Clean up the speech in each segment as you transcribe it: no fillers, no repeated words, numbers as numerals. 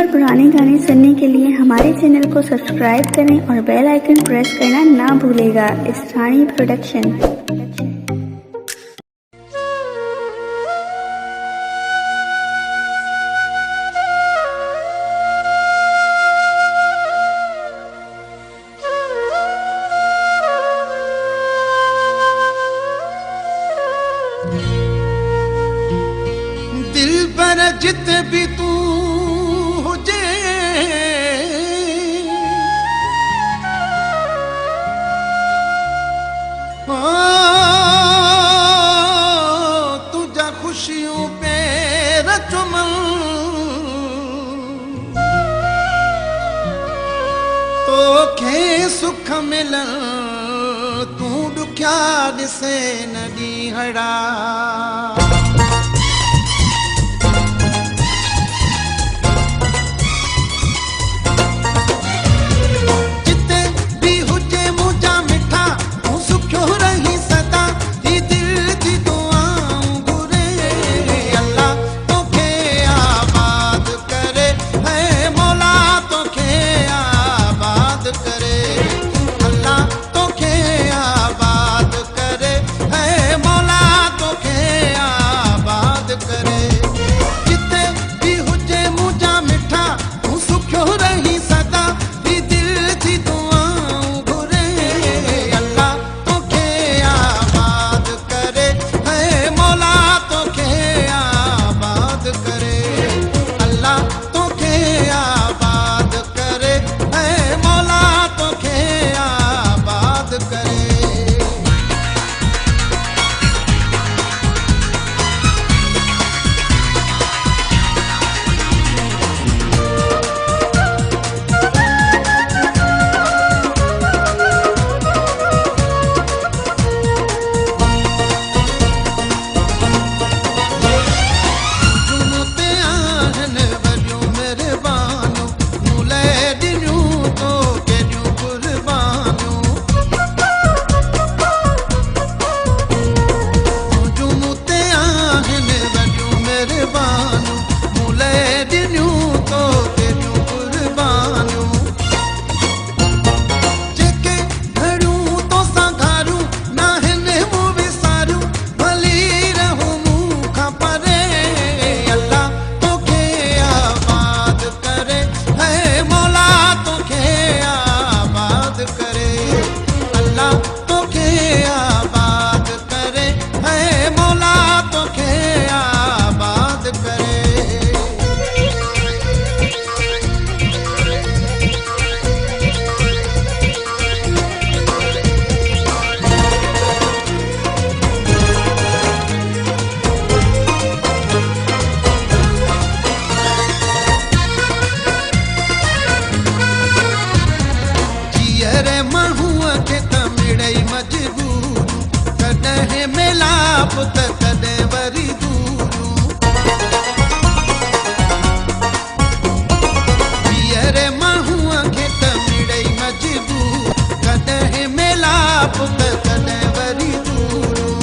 और पुराने गाने सुनने के लिए हमारे चैनल को सब्सक्राइब करें और बेल आइकन प्रेस करना ना भूलेगा। इस्रानी प्रोडक्शन। दिल पर जित भी तू हुजे तुझा खुशियों पे रचमन तोखे सुख मिलन तू दुखिया ॾिसे न ॾींहड़ा पुत कॾहिं वरी दूरूं जीअरे माण्हूअ खे त मिड़ई मजबूर कॾहिं मिलाप त कॾहिं वरी दूरूं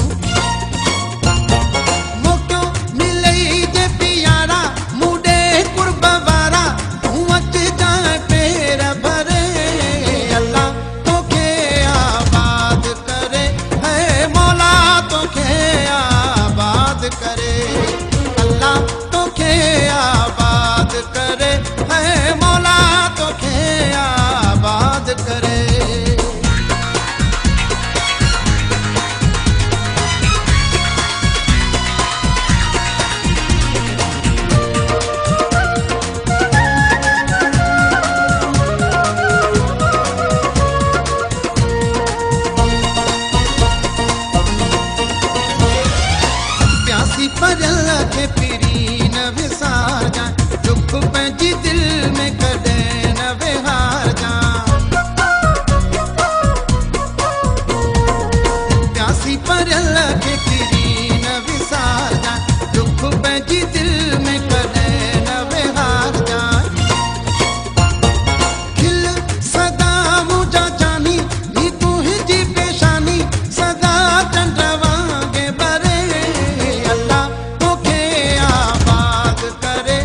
मौक़ो मिलई जे पियारा मूंॾे कुर्ब वारा तूं अचिजांइ पेर भरे अल्लाह तोखे आबाद करे है मौला तोखे आबाद करे अल्लाह तोखे आबाद करे है मौला तोखे आबाद करे। परल खे पिरी न विसार जाए दुख पंहिंजी दिल में कॾहिं न विहार जाए प्यासी परल खे पिरी न विसार जाए दुख पंहिंजी दिल में कॾहिं न विहार जाए खिल सदा मुंहिंजा जानी नी तुंहिंजी पेशानी सदा चंड वांगे बरे अल्लाह तोखे आबाद करे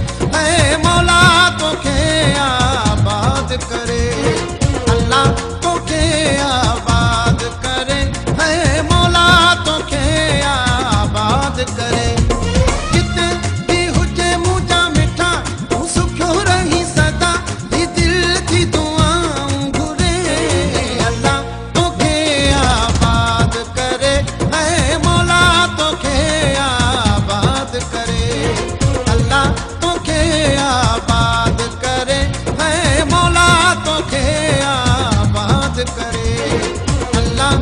करे। जिते भी हुजे मुंहिंजा मिठा तूं सुखियो रही सदा ही दिल जी दुआऊं घुरे। अल्लाह तोखे आबाद करे ऐ मौला तोखे आबाद करे। अल्लाह तोखे आबाद करे ऐ मौला तोखे आबाद करे। अल्लाह